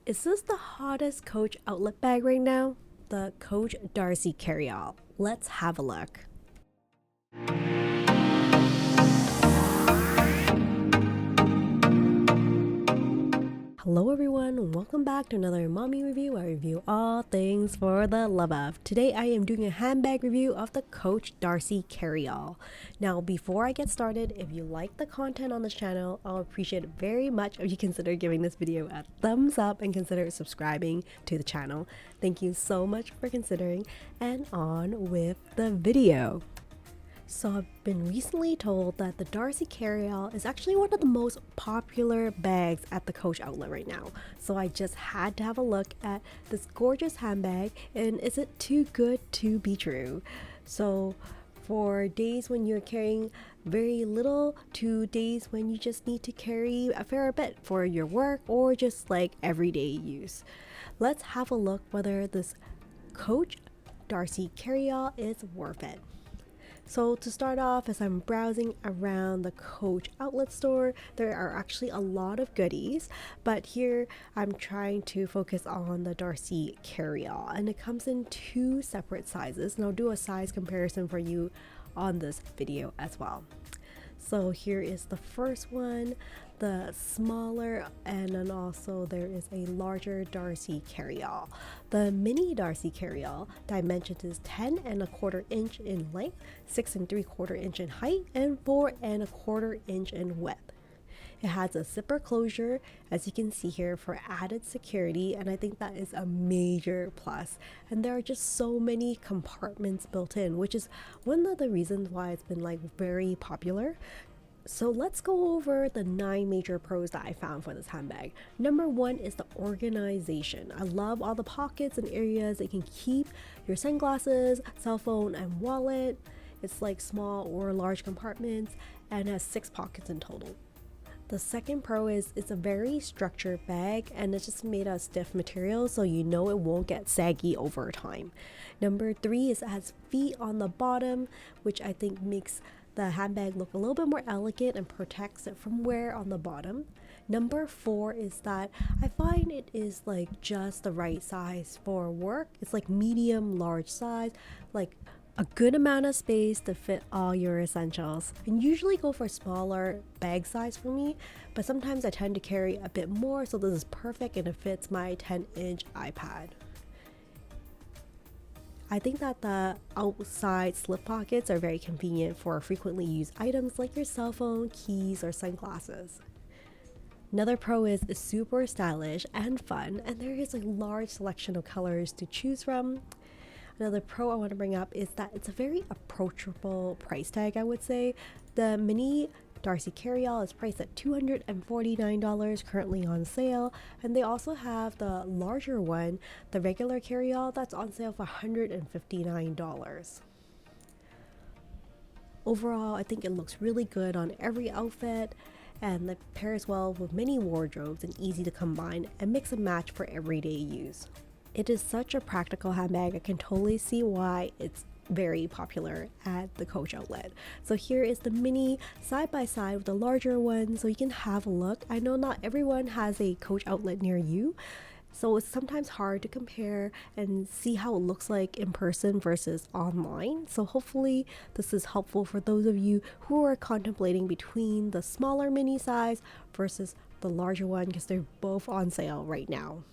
Is this the hottest Coach outlet bag right now? The Coach DARCIE CARRYALL. Let's have a look. Hello everyone, welcome back to another mommy review. I review all things for the love of. Today I am doing a handbag review of the Coach DARCIE CARRYALL. Now before I get started, if you like the content on this channel, I'll appreciate it very much if you consider giving this video a thumbs up and consider subscribing to the channel. Thank you so much for considering, and on with the video. So I've been recently told that the DARCIE CARRYALL is actually one of the most popular bags at the Coach outlet right now. So I just had to have a look at this gorgeous handbag, and is it too good to be true? So for days when you're carrying very little to days when you just need to carry a fair bit for your work or just like everyday use. Let's have a look whether this Coach DARCIE CARRYALL is worth it. So to start off, as I'm browsing around the Coach outlet store, there are actually a lot of goodies, but here I'm trying to focus on the DARCIE CARRYALL, and it comes in two separate sizes, and I'll do a size comparison for you on this video as well. So here is the first one, the smaller, and then also there is a larger DARCIE CARRYALL. The mini DARCIE CARRYALL dimensions is 10¼ inch in length, 6¾ inch in height, and 4¼ inch in width. It has a zipper closure, as you can see here, for added security, and I think that is a major plus. And there are just so many compartments built in, which is one of the reasons why it's been like very popular. So let's go over the 9 major pros that I found for this handbag. Number 1 is the organization. I love all the pockets and areas that you can keep your sunglasses, cell phone, and wallet. It's like small or large compartments and has 6 pockets in total. The second pro is it's a very structured bag, and it's just made of stiff material, so you know it won't get saggy over time. Number 3 is it has feet on the bottom, which I think makes the handbag look a little bit more elegant and protects it from wear on the bottom. Number 4 is that I find it is like just the right size for work. It's like medium large size, like a good amount of space to fit all your essentials. And usually go for smaller bag size for me, but sometimes I tend to carry a bit more, so this is perfect and it fits my 10-inch iPad. I think that the outside slip pockets are very convenient for frequently used items like your cell phone, keys, or sunglasses. Another pro is it's super stylish and fun, and there is a large selection of colors to choose from. Another pro I want to bring up is that it's a very approachable price tag, I would say. The mini DARCIE CARRYALL is priced at $249, currently on sale, and they also have the larger one, the regular CARRYALL, that's on sale for $159. Overall, I think it looks really good on every outfit, and it pairs well with many wardrobes and easy to combine and mix and match for everyday use. It is such a practical handbag. I can totally see why it's very popular at the Coach outlet. So here is the mini side by side with the larger one, so you can have a look. I know not everyone has a Coach outlet near you, so it's sometimes hard to compare and see how it looks like in person versus online. So hopefully this is helpful for those of you who are contemplating between the smaller mini size versus the larger one, because they're both on sale right now.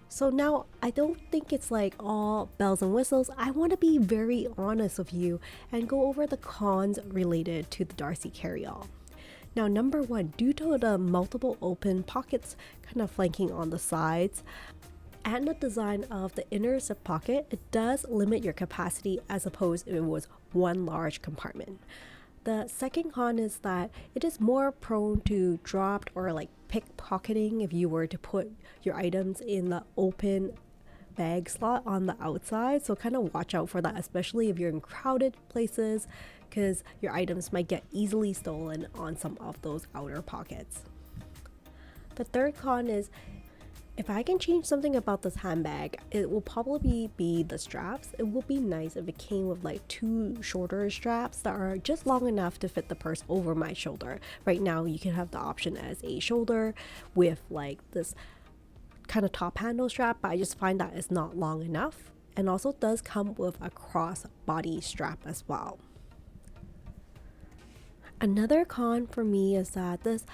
So now, I don't think it's like all bells and whistles. I want to be very honest with you and go over the cons related to the DARCIE CARRYALL. Now, number 1, due to the multiple open pockets kind of flanking on the sides and the design of the inner zip pocket, it does limit your capacity as opposed if it was one large compartment. The second con is that it is more prone to dropped or like pickpocketing if you were to put your items in the open bag slot on the outside. So kind of watch out for that, especially if you're in crowded places, because your items might get easily stolen on some of those outer pockets. The third con is If I can change something about this handbag, it will probably be the straps. It would be nice if it came with like two shorter straps that are just long enough to fit the purse over my shoulder. Right now, you can have the option as a shoulder with like this kind of top handle strap, but I just find that it's not long enough. And also does come with a cross body strap as well. Another con for me is that this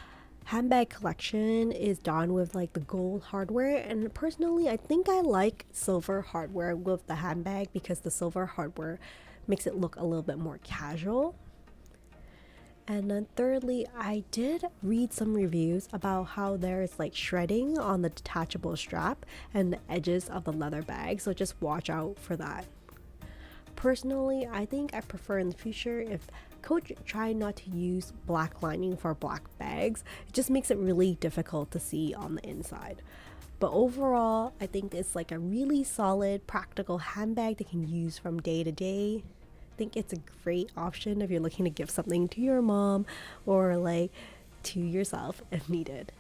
handbag collection is done with like the gold hardware, and personally I think I like silver hardware with the handbag because the silver hardware makes it look a little bit more casual. And then thirdly, I did read some reviews about how there's like shredding on the detachable strap and the edges of the leather bag, so just watch out for that. Personally, I think I prefer in the future if Coach try not to use black lining for black bags. It just makes it really difficult to see on the inside. But overall, I think it's like a really solid practical handbag that you can use from day to day. I think it's a great option if you're looking to give something to your mom or like to yourself if needed.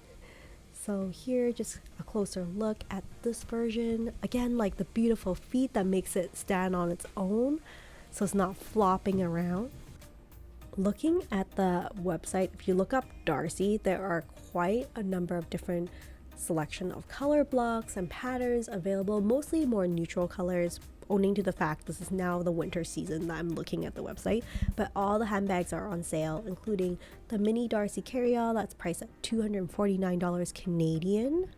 So here, just a closer look at this version. Again, like the beautiful feet that makes it stand on its own, so it's not flopping around. Looking at the website, if you look up Darcie, there are quite a number of different selection of color blocks and patterns available, mostly more neutral colors, owing to the fact this is now the winter season that I'm looking at the website. But all the handbags are on sale, including the mini Darcie Carryall that's priced at $249 Canadian.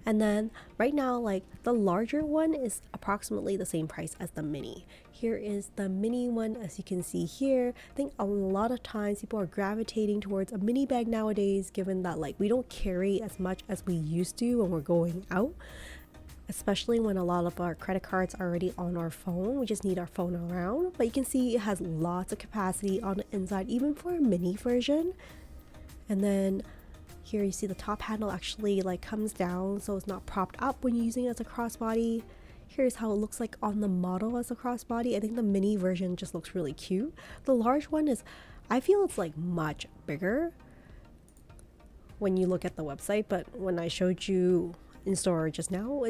And then right now, like the larger one is approximately the same price as the mini. Here is the mini one, as you can see here. I think a lot of times people are gravitating towards a mini bag nowadays, given that like we don't carry as much as we used to when we're going out, especially when a lot of our credit cards are already on our phone. We just need our phone around. But you can see it has lots of capacity on the inside, even for a mini version. And then here you see the top handle actually like comes down, so it's not propped up when you're using it as a crossbody. Here's how it looks like on the model as a crossbody. I think the mini version just looks really cute. The large one is, I feel it's like much bigger when you look at the website, but when I showed you in store just now,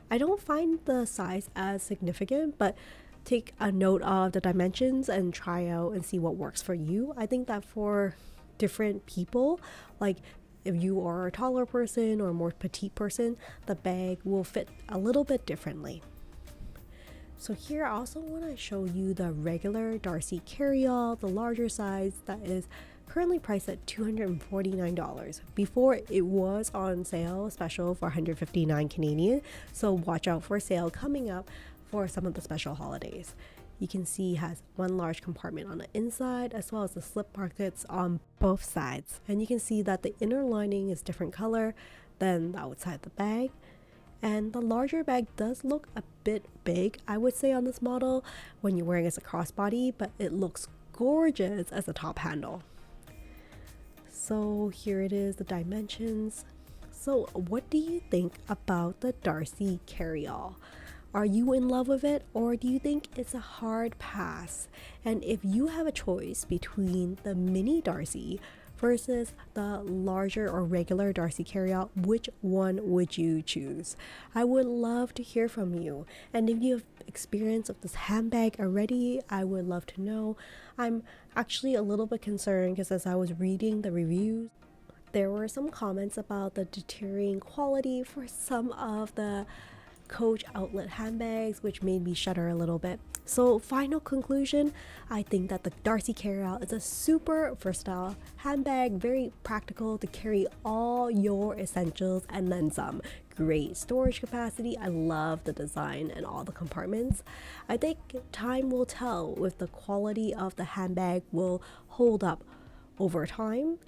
I don't find the size as significant, but take a note of the dimensions and try out and see what works for you. I think that for different people, like if you are a taller person or a more petite person, the bag will fit a little bit differently. So here I also want to show you the regular Darcie Carryall, the larger size, that is currently priced at $249. Before it was on sale special for $159 Canadian, so watch out for a sale coming up for some of the special holidays. You can see it has one large compartment on the inside as well as the slip pockets on both sides, and you can see that the inner lining is different color than the outside of the bag. And the larger bag does look a bit big, I would say, on this model when you're wearing it as a crossbody, but it looks gorgeous as a top handle. So here it is, the dimensions. So what do you think about the Darcie Carryall? Are you in love with it, or do you think it's a hard pass? And if you have a choice between the mini Darcie versus the larger or regular Darcie Carryall, which one would you choose? I would love to hear from you. And if you have experience of this handbag already, I would love to know. I'm actually a little bit concerned because as I was reading the reviews, there were some comments about the deteriorating quality for some of the Coach outlet handbags, which made me shudder a little bit. So final conclusion, I think that the Darcie Carryall is a super versatile handbag, very practical to carry all your essentials and then some. Great storage capacity. I love the design and all the compartments. I think time will tell if the quality of the handbag will hold up over time.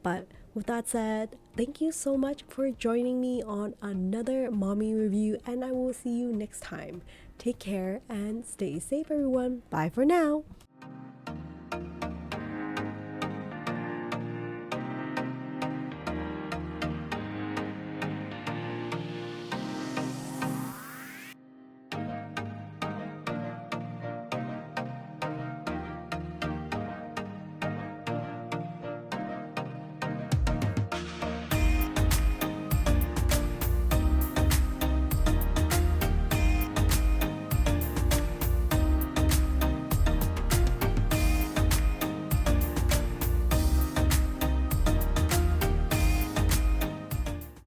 But with that said, thank you so much for joining me on another mommy review, and I will see you next time. Take care and stay safe, everyone. Bye for now.